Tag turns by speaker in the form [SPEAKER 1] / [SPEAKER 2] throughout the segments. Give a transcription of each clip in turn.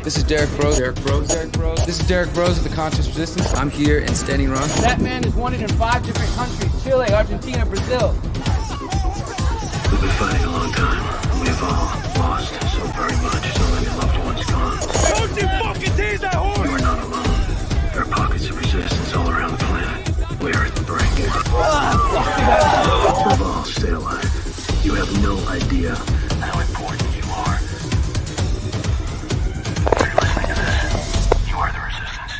[SPEAKER 1] This is Derek Bros. This is Derek Bros of the Conscious Resistance. I'm here in Standing Rock.
[SPEAKER 2] That man is wanted in 5 different countries: Chile, Argentina, Brazil.
[SPEAKER 3] We've been fighting a long time. We've all lost so very much. So many loved ones gone.
[SPEAKER 4] Don't you fucking tease that horse!
[SPEAKER 3] You are not alone. There are pockets of resistance all around the planet. We are at the brink. Above all, stay alive. You have no idea how important you are. If you're listening to this, you are the resistance.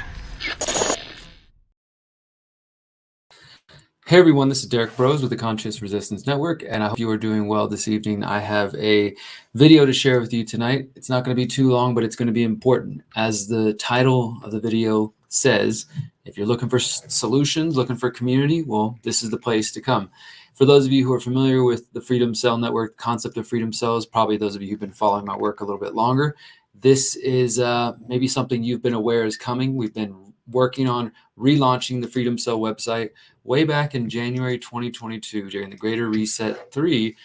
[SPEAKER 5] Hey everyone, this is Derek Bros with the Conscious Resistance Network, and I hope you are doing well this evening. I have a video to share with you tonight. It's not going to be too long, but it's going to be important. As the title of the video says, if you're looking for solutions, looking for community, well, this is the place to come. For those of you who are familiar with the Freedom Cell Network, the concept of Freedom Cells, probably those of you who've been following my work a little bit longer, this is maybe something you've been aware is coming. We've been working on relaunching the Freedom Cell website way back in January 2022 during the Greater Reset 3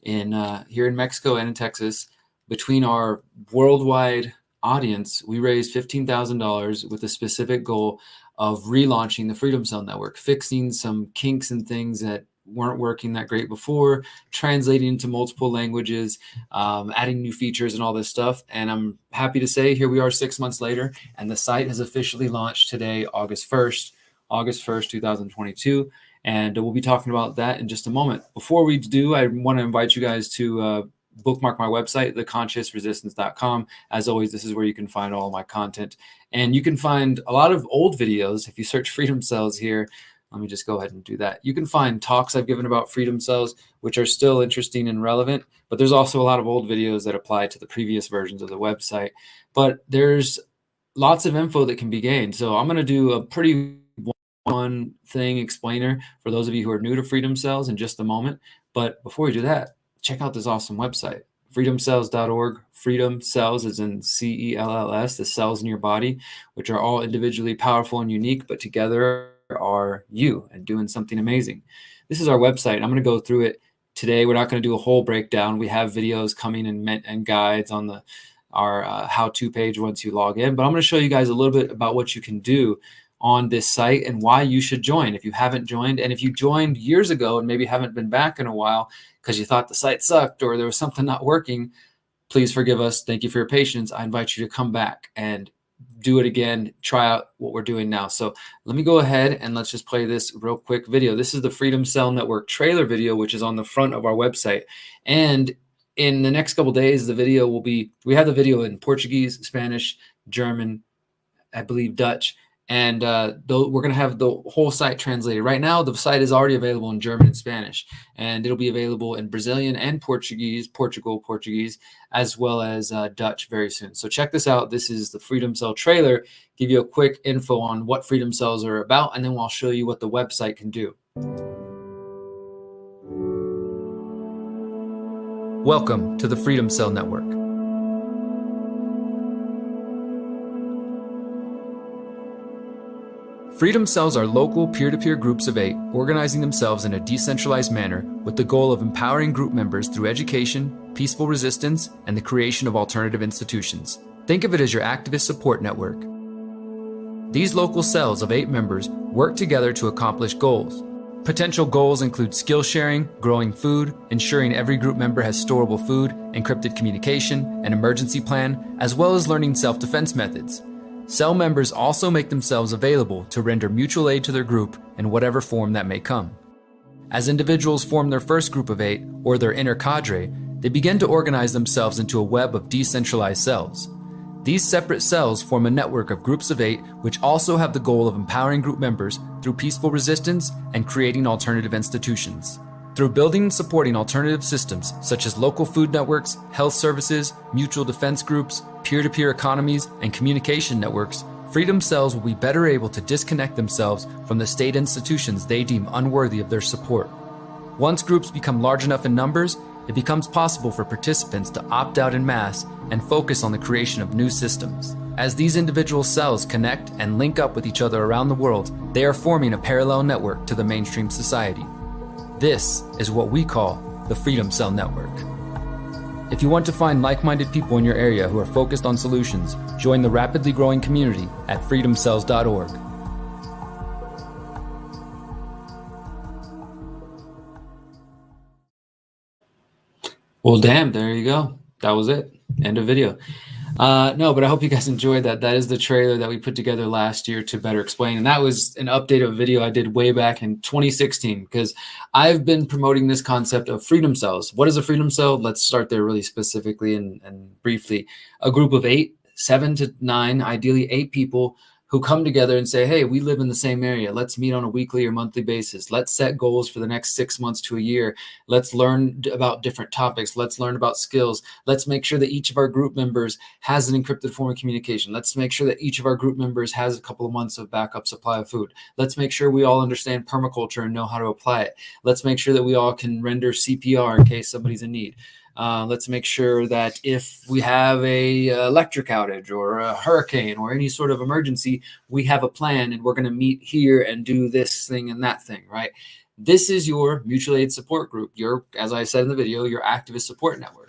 [SPEAKER 5] here in Mexico and in Texas. Between our worldwide audience, we raised $15,000 with a specific goal of relaunching the Freedom Cell Network, fixing some kinks and things that weren't working that great before, translating into multiple languages, adding new features and all this stuff. And I'm happy to say here we are 6 months later, and the site has officially launched today, August 1st, 2022. And we'll be talking about that in just a moment. Before we do, I want to invite you guys to bookmark my website, theconsciousresistance.com. As always, this is where you can find all my content. And you can find a lot of old videos. If you search Freedom Cells here, let me just go ahead and do that. You can find talks I've given about Freedom Cells, which are still interesting and relevant, but there's also a lot of old videos that apply to the previous versions of the website. But there's lots of info that can be gained. So I'm going to do a pretty one thing explainer for those of you who are new to Freedom Cells in just a moment. But before we do that, check out this awesome website, freedomcells.org. Freedom Cells is in CELLS, the cells in your body, which are all individually powerful and unique, but together are you and doing something amazing. This is our website. I'm going to go through it today. We're not going to do a whole breakdown. We have videos coming and guides on our how-to page once you log in, but I'm going to show you guys a little bit about what you can do on this site and why you should join if you haven't joined. And if you joined years ago and maybe haven't been back in a while because you thought the site sucked or there was something not working, please forgive us. Thank you for your patience. I invite you to come back and do it again, try out what we're doing now. So let me go ahead and let's just play this real quick video. This is the Freedom Cell Network trailer video, which is on the front of our website. And in the next couple of days, the video will be, we have the video in Portuguese, Spanish, German, I believe Dutch, and we're going to have the whole site translated. Right now, the site is already available in German and Spanish, and it'll be available in Brazilian and Portuguese, Portuguese, as well as Dutch very soon. So check this out. This is the Freedom Cell trailer. Give you a quick info on what Freedom Cells are about, and then I'll show you what the website can do. Welcome to the Freedom Cell Network. Freedom Cells are local peer-to-peer groups of 8 organizing themselves in a decentralized manner with the goal of empowering group members through education, peaceful resistance, and the creation of alternative institutions. Think of it as your activist support network. These local cells of 8 members work together to accomplish goals. Potential goals include skill sharing, growing food, ensuring every group member has storable food, encrypted communication, an emergency plan, as well as learning self-defense methods. Cell members also make themselves available to render mutual aid to their group in whatever form that may come. As individuals form their first group of 8, or their inner cadre, they begin to organize themselves into a web of decentralized cells. These separate cells form a network of groups of 8 which also have the goal of empowering group members through peaceful resistance and creating alternative institutions. Through building and supporting alternative systems such as local food networks, health services, mutual defense groups, peer-to-peer economies, and communication networks, Freedom Cells will be better able to disconnect themselves from the state institutions they deem unworthy of their support. Once groups become large enough in numbers, it becomes possible for participants to opt out en masse and focus on the creation of new systems. As these individual cells connect and link up with each other around the world, they are forming a parallel network to the mainstream society. This is what we call the Freedom Cell Network.
[SPEAKER 1] If you want to find like-minded people in your area who are focused on solutions, join the rapidly growing community at freedomcells.org.
[SPEAKER 5] Well, damn, there you go. That was it. End of video. No, but I hope you guys enjoyed that. That is the trailer that we put together last year to better explain. And that was an update of a video I did way back in 2016, because I've been promoting this concept of freedom cells. What is a freedom cell? Let's start there really specifically and briefly. A group of 7 to 9, ideally 8 people who come together and say, hey, we live in the same area. Let's meet on a weekly or monthly basis. Let's set goals for the next 6 months to a year. Let's learn about different topics. Let's learn about skills. Let's make sure that each of our group members has an encrypted form of communication. Let's make sure that each of our group members has a couple of months of backup supply of food. Let's make sure we all understand permaculture and know how to apply it. Let's make sure that we all can render CPR in case somebody's in need. Let's make sure that if we have a electric outage or a hurricane or any sort of emergency, we have a plan and we're going to meet here and do this thing and that thing, right? This is your mutual aid support group. Your, as I said in the video, your activist support network.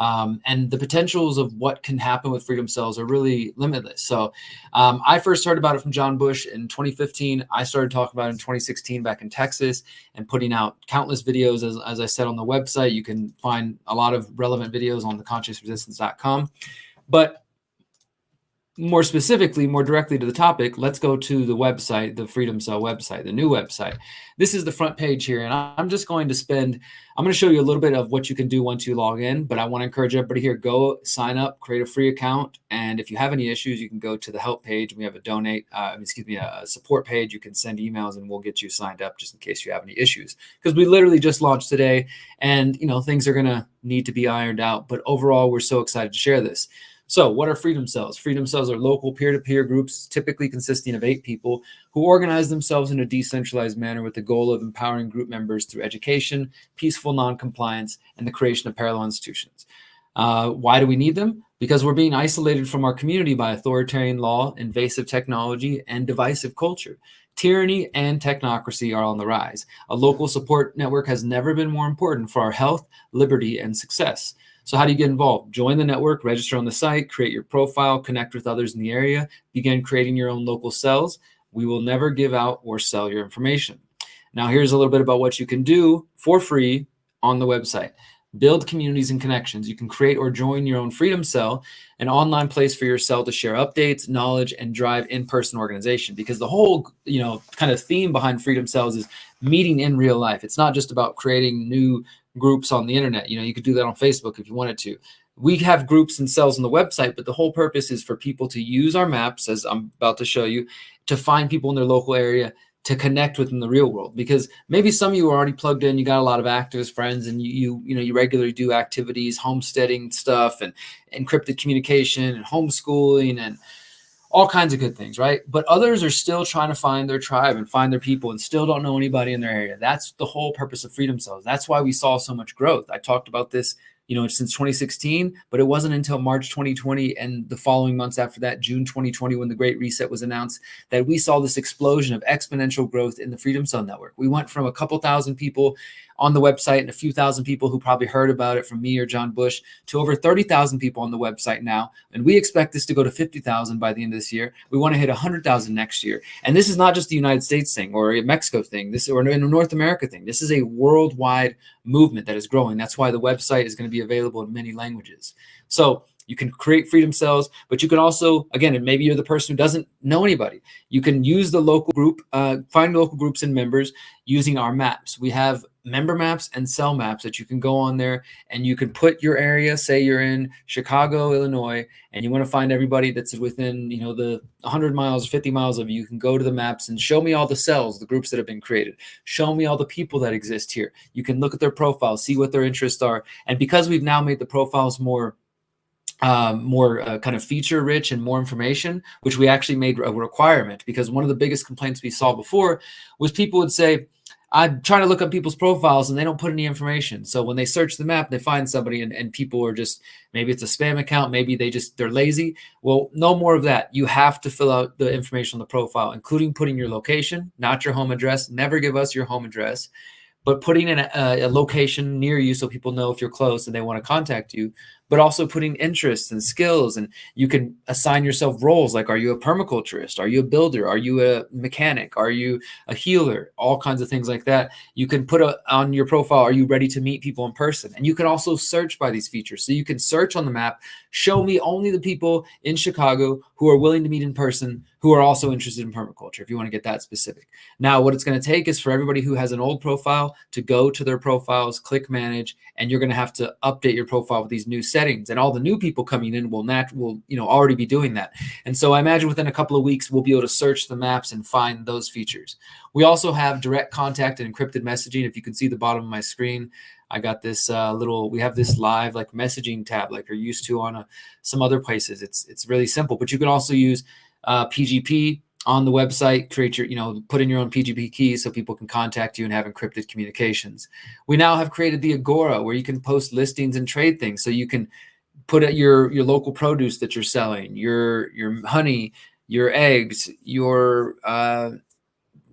[SPEAKER 5] And the potentials of what can happen with freedom cells are really limitless. So I first heard about it from John Bush in 2015. I started talking about it in 2016 back in Texas and putting out countless videos. As I said on the website, you can find a lot of relevant videos on theconsciousresistance.com. But more specifically, more directly to the topic, let's go to the website, the Freedom Cell website, the new website. This is the front page here, and I'm just going to I'm going to show you a little bit of what you can do once you log in, but I want to encourage everybody here, go sign up, create a free account, and if you have any issues, you can go to the help page. We have a support page. You can send emails, and we'll get you signed up just in case you have any issues, because we literally just launched today, and things are going to need to be ironed out, but overall, we're so excited to share this. So what are freedom cells? Freedom cells are local peer-to-peer groups, typically consisting of 8 people who organize themselves in a decentralized manner with the goal of empowering group members through education, peaceful non-compliance, and the creation of parallel institutions. Why do we need them? Because we're being isolated from our community by authoritarian law, invasive technology, and divisive culture. Tyranny and technocracy are on the rise. A local support network has never been more important for our health, liberty, and success. So how do you get involved? Join the network, register on the site, create your profile, connect with others in the area, begin creating your own local cells. We will never give out or sell your information. Now, here's a little bit about what you can do for free on the website. Build communities and connections. You can create or join your own freedom cell, an online place for your cell to share updates, knowledge, and drive in-person organization. Because the whole, kind of theme behind freedom cells is meeting in real life. It's not just about creating new groups on the internet. You could do that on Facebook if you wanted to. We have groups and cells on the website, but the whole purpose is for people to use our maps, as I'm about to show you, to find people in their local area, to connect with in the real world. Because maybe some of you are already plugged in, you got a lot of activist friends, and you regularly do activities, homesteading stuff, and encrypted communication, and homeschooling, and all kinds of good things, right? But others are still trying to find their tribe and find their people and still don't know anybody in their area. That's the whole purpose of freedom cells. That's why we saw so much growth. I talked about this, since 2016, but it wasn't until March 2020 and the following months after that, June 2020, when the Great Reset was announced, that we saw this explosion of exponential growth in the Freedom Cell Network. We went from a couple thousand people on the website and a few thousand people who probably heard about it from me or John Bush to over 30,000 people on the website now. And we expect this to go to 50,000 by the end of this year. We want to hit 100,000 next year. And this is not just the United States thing or a Mexico thing, or a North America thing. This is a worldwide movement that is growing. That's why the website is going to be available in many languages. So you can create freedom cells, but you can also, again, and maybe you're the person who doesn't know anybody, you can use the local group, find local groups and members using our maps. We have member maps and cell maps that you can go on there and you can put your area. Say you're in Chicago, Illinois, and you want to find everybody that's within, the 100 miles, 50 miles of you. You can go to the maps and show me all the cells, the groups that have been created. Show me all the people that exist here. You can look at their profiles, see what their interests are. And because we've now made the profiles more kind of feature rich and more information, which we actually made a requirement, because one of the biggest complaints we saw before was people would say, I'm trying to look up people's profiles and they don't put any information. So when they search the map, they find somebody and people are just, maybe it's a spam account, maybe they're lazy. Well, no more of that. You have to fill out the information on the profile, including putting your location, not your home address. Never give us your home address. but putting in a location near you so people know if you're close and they want to contact you, but also putting interests and skills. And you can assign yourself roles like, are you a permaculturist? Are you a builder? Are you a mechanic? Are you a healer? All kinds of things like that. You can put on your profile, are you ready to meet people in person? And you can also search by these features. So you can search on the map, show me only the people in Chicago who are willing to meet in person, who are also interested in permaculture, if you want to get that specific. Now, what it's going to take is for everybody who has an old profile to go to their profiles, click manage, and you're going to have to update your profile with these new settings. And all the new people coming in will already be doing that. And so I imagine within a couple of weeks, we'll be able to search the maps and find those features. We also have direct contact and encrypted messaging. If you can see the bottom of my screen, I got this we have this live like messaging tab like you're used to on some other places. It's really simple, but you can also use PGP on the website, create your, put in your own PGP keys so people can contact you and have encrypted communications. We now have created the Agora where you can post listings and trade things. So you can put your local produce that you're selling, your honey, your eggs, your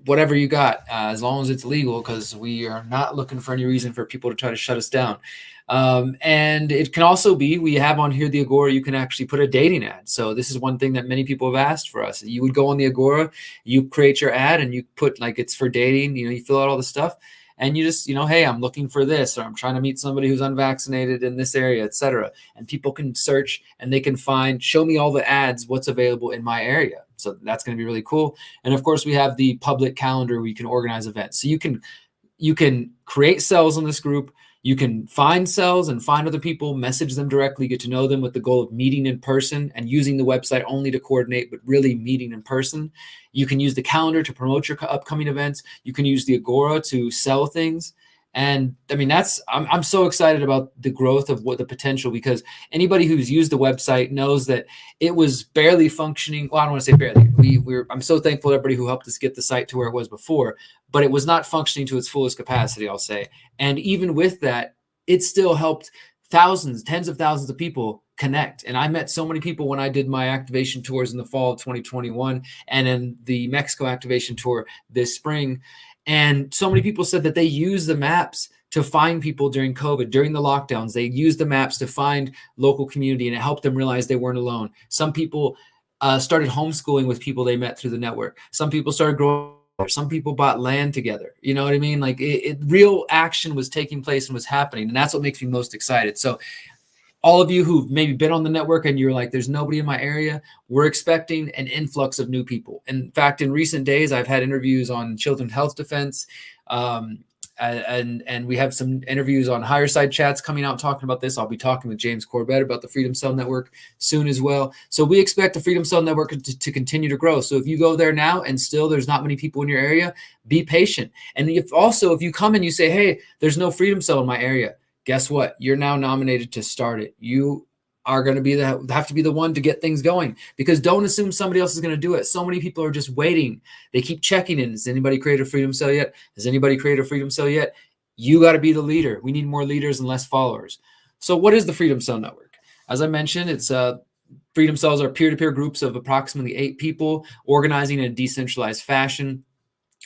[SPEAKER 5] whatever you got, as long as it's legal, because we are not looking for any reason for people to try to shut us down. And it can also be, we have on here the Agora, you can actually put a dating ad. So this is one thing that many people have asked for us. You would go on the Agora, you create your ad and you put like it's for dating, you fill out all the stuff and you just, hey, I'm looking for this, or I'm trying to meet somebody who's unvaccinated in this area, etc. And people can search and they can show me all the ads, what's available in my area. So that's going to be really cool. And of course we have the public calendar where you can organize events. So you can create cells in this group. You can find cells and find other people, message them directly, get to know them with the goal of meeting in person and using the website only to coordinate, but really meeting in person. You can use the calendar to promote your upcoming events. You can use the Agora to sell things. And I mean, I'm so excited about the growth of what the potential, because anybody who's used the website knows that it was barely functioning. Well, I don't want to say barely. I'm so thankful to everybody who helped us get the site to where it was before, but it was not functioning to its fullest capacity, I'll say. And even with that, it still helped thousands, tens of thousands of people connect. And I met so many people when I did my activation tours in the fall of 2021 and then the Mexico activation tour this spring. And so many people said that they use the maps to find people during COVID, during the lockdowns. They used the maps to find local community, and it helped them realize they weren't alone. Some people started homeschooling with people they met through the network. Some people started growing. Some people bought land together. You know what I mean? Like real action was taking place and was happening. And that's what makes me most excited. So all of you who've maybe been on the network and you're like, there's nobody in my area, we're expecting an influx of new people. In fact, in recent days, I've had interviews on children's health defense, and we have some interviews on Higher Side Chats coming out talking about this. I'll be talking with James Corbett about the Freedom Cell Network soon as well. So we expect the Freedom Cell Network to continue to grow. So if you go there now and still there's not many people in your area, be patient. And if you come and you say, hey, there's no Freedom Cell in my area, guess what? You're now nominated to start it. You are going to have to be the one to get things going, because don't assume somebody else is going to do it. So many people are just waiting. They keep checking in. Has anybody created a Freedom Cell yet? Has anybody created a Freedom Cell yet? You got to be the leader. We need more leaders and less followers. So what is the Freedom Cell Network? As I mentioned, it's Freedom Cells are peer-to-peer groups of approximately 8 people organizing in a decentralized fashion.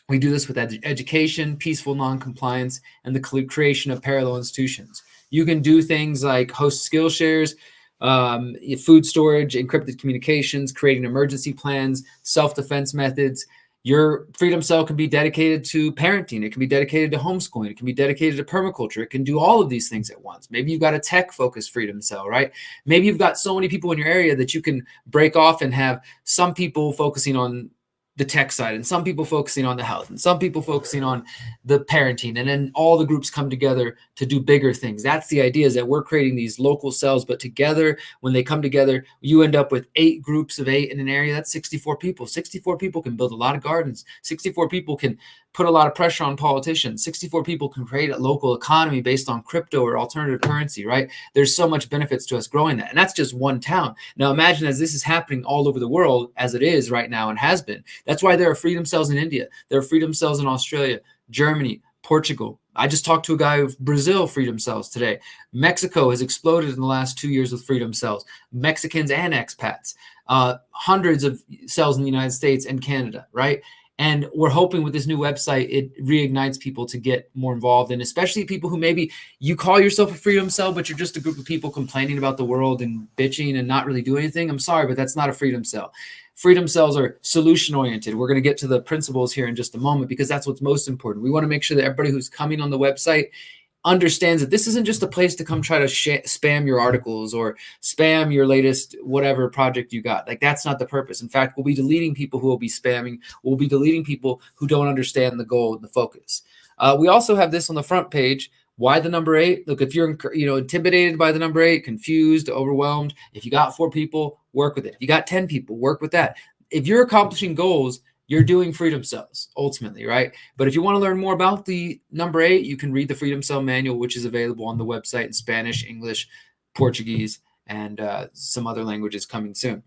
[SPEAKER 5] We do this with education, peaceful non-compliance, and the creation of parallel institutions. You can do things like host skill shares, food storage, encrypted communications, creating emergency plans, self-defense methods. Your Freedom Cell can be dedicated to parenting. It can be dedicated to homeschooling. It can be dedicated to permaculture. It can do all of these things at once. Maybe you've got a tech-focused Freedom Cell, right? Maybe you've got so many people in your area that you can break off and have some people focusing on the tech side, and some people focusing on the health, and some people focusing on the parenting, and then all the groups come together to do bigger things. That's the idea, is that we're creating these local cells, but together, when they come together, you end up with 8 groups of 8 in an area. That's 64 people. 64 people can build a lot of gardens. 64 people can put a lot of pressure on politicians. 64 people can create a local economy based on crypto or alternative currency, right? There's so much benefits to us growing that. And that's just one town. Now imagine as this is happening all over the world, as it is right now and has been. That's why there are Freedom Cells in India. There are Freedom Cells in Australia, Germany, Portugal. I just talked to a guy of Brazil Freedom Cells today. Mexico has exploded in the last 2 years with Freedom Cells. Mexicans and expats. Hundreds of cells in the United States and Canada, right? And we're hoping with this new website, it reignites people to get more involved, and especially people who maybe you call yourself a freedom cell, but you're just a group of people complaining about the world and bitching and not really doing anything. I'm sorry, but that's not a freedom cell. Freedom cells are solution oriented. We're going to get to the principles here in just a moment, because that's what's most important. We want to make sure that everybody who's coming on the website understands that this isn't just a place to come try to spam your articles or spam your latest whatever project you got. Like, that's not the purpose. In fact, we'll be deleting people who will be spamming. We'll be deleting people who don't understand the goal and the focus. We also have this on the front page. Why the number 8? Look, if you're intimidated by the number 8, confused, overwhelmed, if you got 4 people, work with it. If you got 10 people, work with that. If you're accomplishing goals, you're doing freedom cells ultimately, right? But if you want to learn more about the number 8, you can read the Freedom Cell Manual, which is available on the website in Spanish, English, Portuguese, and some other languages coming soon.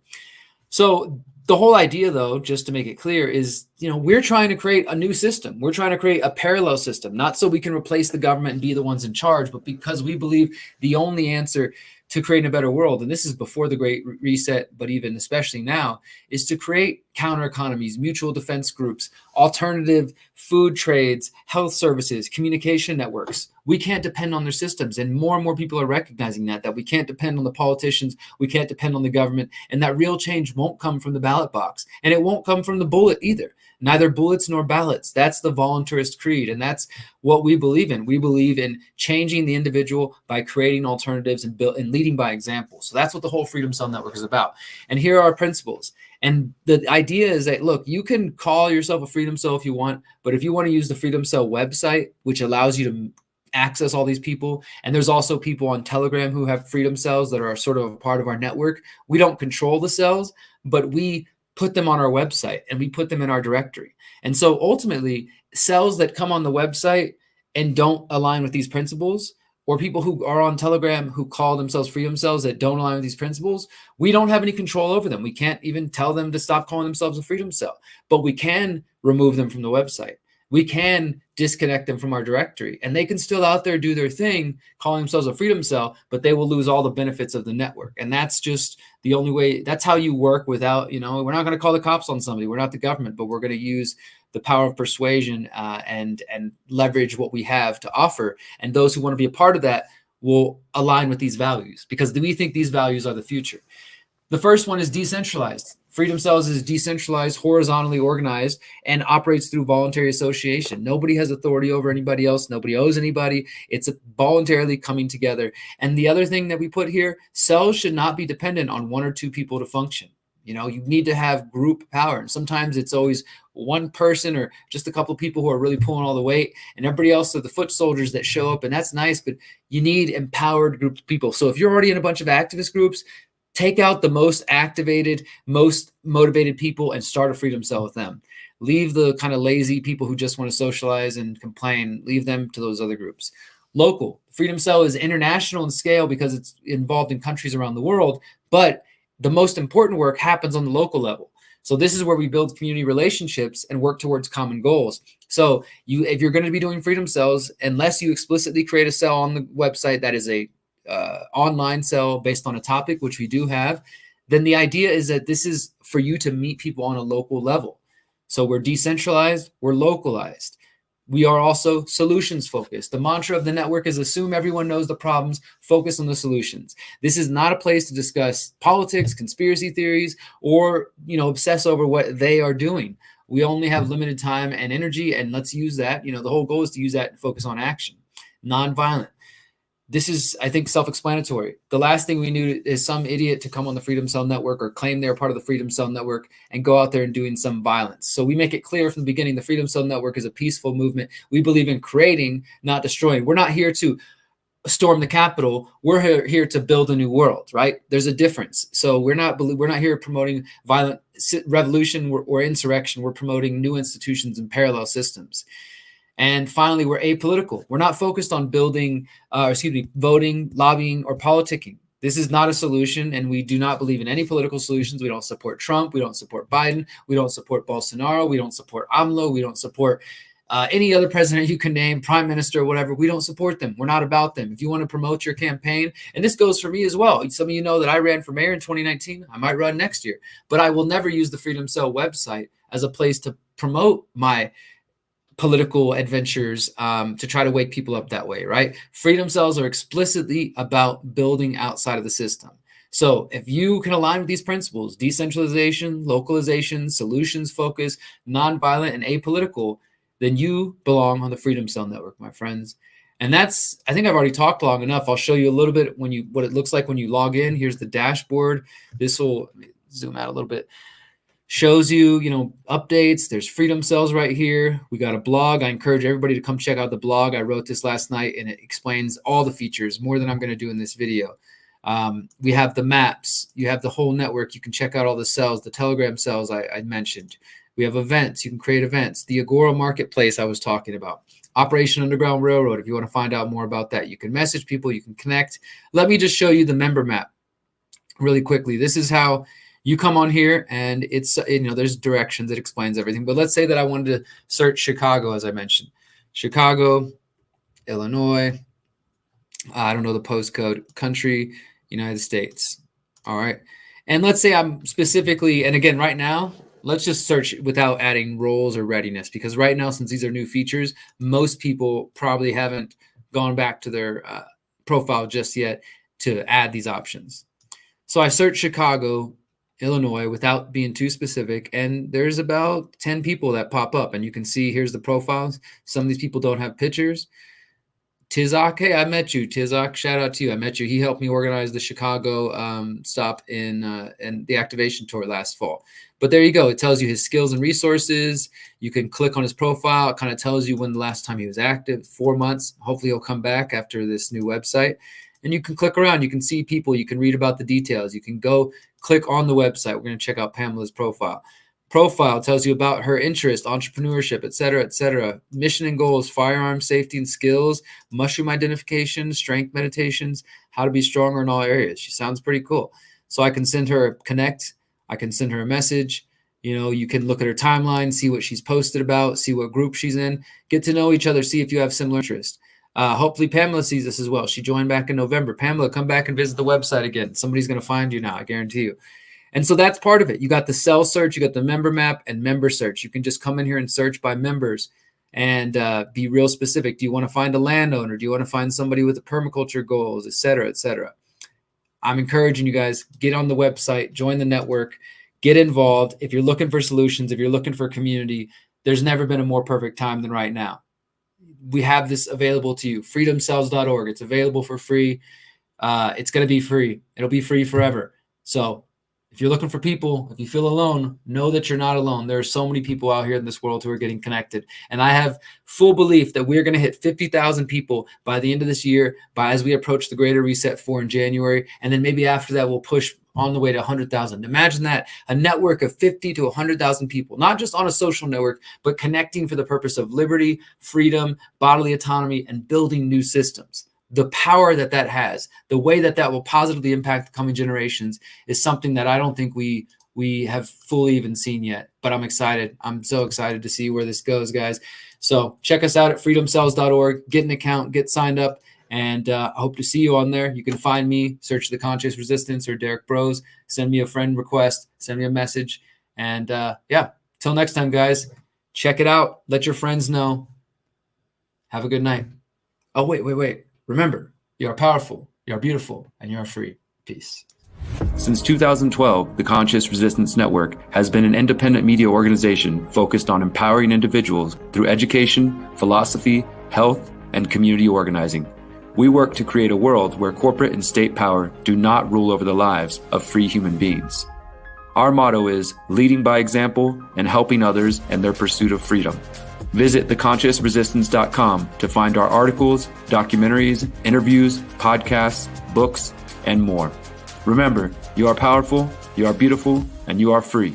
[SPEAKER 5] So the whole idea, though, just to make it clear, is, we're trying to create a new system. We're trying to create a parallel system, not so we can replace the government and be the ones in charge, but because we believe the only answer to creating a better world, and this is before the Great Reset, but even especially now, is to create counter economies, mutual defense groups, alternative food trades, health services, communication networks. We can't depend on their systems, and more people are recognizing that we can't depend on the politicians, we can't depend on the government, and that real change won't come from the ballot box, and it won't come from the bullet either. Neither bullets nor ballots. That's the voluntarist creed, and that's what we believe in. We believe in changing the individual by creating alternatives and leading by example. So that's what the whole Freedom Cell Network is about. And here are our principles. And the idea is that, look, you can call yourself a Freedom Cell if you want, but if you want to use the Freedom Cell website, which allows you to access all these people, and there's also people on Telegram who have Freedom Cells that are sort of a part of our network. We don't control the cells, but we put them on our website and we put them in our directory. And so ultimately, cells that come on the website and don't align with these principles, or people who are on Telegram who call themselves freedom cells that don't align with these principles, we don't have any control over them. We can't even tell them to stop calling themselves a freedom cell, but we can remove them from the website. We can disconnect them from our directory, and they can still out there do their thing, calling themselves a freedom cell, but they will lose all the benefits of the network. And that's just the only way. That's how you work without, we're not going to call the cops on somebody. We're not the government, but we're going to use the power of persuasion and leverage what we have to offer. And those who want to be a part of that will align with these values, because we think these values are the future. The first one is decentralized. Freedom Cells is decentralized, horizontally organized, and operates through voluntary association. Nobody has authority over anybody else. Nobody owes anybody. It's voluntarily coming together. And the other thing that we put here, cells should not be dependent on 1 or 2 people to function. You need to have group power. And sometimes it's always one person or just a couple of people who are really pulling all the weight, and everybody else are the foot soldiers that show up. And that's nice, but you need empowered groups of people. So if you're already in a bunch of activist groups, take out the most activated, most motivated people and start a freedom cell with them. Leave the kind of lazy people who just want to socialize and complain. Leave them to those other groups. Local. Freedom Cell is international in scale because it's involved in countries around the world, but the most important work happens on the local level. So this is where we build community relationships and work towards common goals. So if you're going to be doing freedom cells, unless you explicitly create a cell on the website that is a online cell based on a topic, which we do have, then the idea is that this is for you to meet people on a local level. So we're decentralized, we're localized. We are also solutions focused. The mantra of the network is assume everyone knows the problems, focus on the solutions. This is not a place to discuss politics, conspiracy theories, or, obsess over what they are doing. We only have limited time and energy, and let's use that. The whole goal is to use that and focus on action. Nonviolent. This is, I think, self-explanatory. The last thing we need is some idiot to come on the Freedom Cell Network or claim they're part of the Freedom Cell Network and go out there and doing some violence. So we make it clear from the beginning, the Freedom Cell Network is a peaceful movement. We believe in creating, not destroying. We're not here to storm the Capitol. We're here to build a new world, right? There's a difference. So we're not here promoting violent revolution or insurrection. We're promoting new institutions and parallel systems. And finally, we're apolitical. We're not focused on voting, lobbying, or politicking. This is not a solution, and we do not believe in any political solutions. We don't support Trump. We don't support Biden. We don't support Bolsonaro. We don't support AMLO. We don't support any other president you can name, prime minister, whatever. We don't support them. We're not about them. If you want to promote your campaign, and this goes for me as well. Some of you know that I ran for mayor in 2019. I might run next year, but I will never use the Freedom Cell website as a place to promote my political adventures to try to wake people up that way, right? Freedom Cells are explicitly about building outside of the system. So if you can align with these principles, decentralization, localization, solutions focus, nonviolent, and apolitical, then you belong on the Freedom Cell Network, my friends. And that's, I think I've already talked long enough. I'll show you a little bit what it looks like when you log in. Here's the dashboard. This will, let me zoom out a little bit. Shows you, updates. There's Freedom Cells right here. We got a blog. I encourage everybody to come check out the blog. I wrote this last night, and it explains all the features, more than I'm going to do in this video. We have the maps. You have the whole network. You can check out all the cells, the Telegram cells I mentioned. We have events. You can create events. The Agora Marketplace I was talking about. Operation Underground Railroad. If you want to find out more about that, you can message people. You can connect. Let me just show you the member map really quickly. This is how you come on here, and it's, there's directions. It explains everything. But let's say that I wanted to search Chicago, as I mentioned. Chicago, Illinois. I don't know the postcode. Country, United States. All right. And let's say I'm specifically, and again, right now, let's just search without adding roles or readiness, because right now, since these are new features, most people probably haven't gone back to their profile just yet to add these options. So I search Chicago, Illinois, without being too specific, and there's about 10 people that pop up, and you can see here's the profiles. Some of these people don't have pictures. Tizak, hey, I met you. Tizak, shout out to you. I met you. He helped me organize the Chicago stop in the activation tour last fall. But there you go. It tells you his skills and resources. You can click on his profile. It kind of tells you when the last time he was active, 4 months. Hopefully he'll come back after this new website. And you can click around. You can see people. You can read about the details. You can go click on the website. We're going to check out Pamela's profile. Profile tells you about her interest, entrepreneurship, et cetera, mission and goals, firearms, safety and skills, mushroom identification, strength meditations, how to be stronger in all areas. She sounds pretty cool. So I can send her a connect. I can send her a message. You can look at her timeline, see what she's posted about, see what group she's in, get to know each other, see if you have similar interests. Hopefully Pamela sees this as well. She joined back in November. Pamela, come back and visit the website again. Somebody's going to find you now, I guarantee you. And so that's part of it. You got the cell search, you got the member map and member search. You can just come in here and search by members and be real specific. Do you want to find a landowner? Do you want to find somebody with the permaculture goals, et cetera, et cetera? I'm encouraging you guys, get on the website, join the network, get involved. If you're looking for solutions, if you're looking for community, there's never been a more perfect time than right now. We have this available to you, freedomcells.org. It's available for free. It's going to be free. It'll be free forever. So if you're looking for people, if you feel alone, know that you're not alone. There are so many people out here in this world who are getting connected. And I have full belief that we're going to hit 50,000 people by the end of this year, as we approach the Greater Reset 4 in January. And then maybe after that, we'll push on the way to 100,000. Imagine that, a network of 50 to 100,000 people, not just on a social network, but connecting for the purpose of liberty, freedom, bodily autonomy, and building new systems. The power that has, the way that will positively impact the coming generations is something that I don't think we have fully even seen yet. But I'm excited. I'm so excited to see where this goes, guys. So check us out at freedomcells.org. Get an account, get signed up, and I hope to see you on there. You can find me, search The Conscious Resistance or Derek Bros. Send me a friend request, send me a message. And till next time, guys, check it out. Let your friends know. Have a good night. Oh, wait. Remember, you are powerful, you are beautiful, and you are free. Peace.
[SPEAKER 1] Since 2012, the Conscious Resistance Network has been an independent media organization focused on empowering individuals through education, philosophy, health, and community organizing. We work to create a world where corporate and state power do not rule over the lives of free human beings. Our motto is leading by example and helping others in their pursuit of freedom. Visit theconsciousresistance.com to find our articles, documentaries, interviews, podcasts, books, and more. Remember, you are powerful, you are beautiful, and you are free.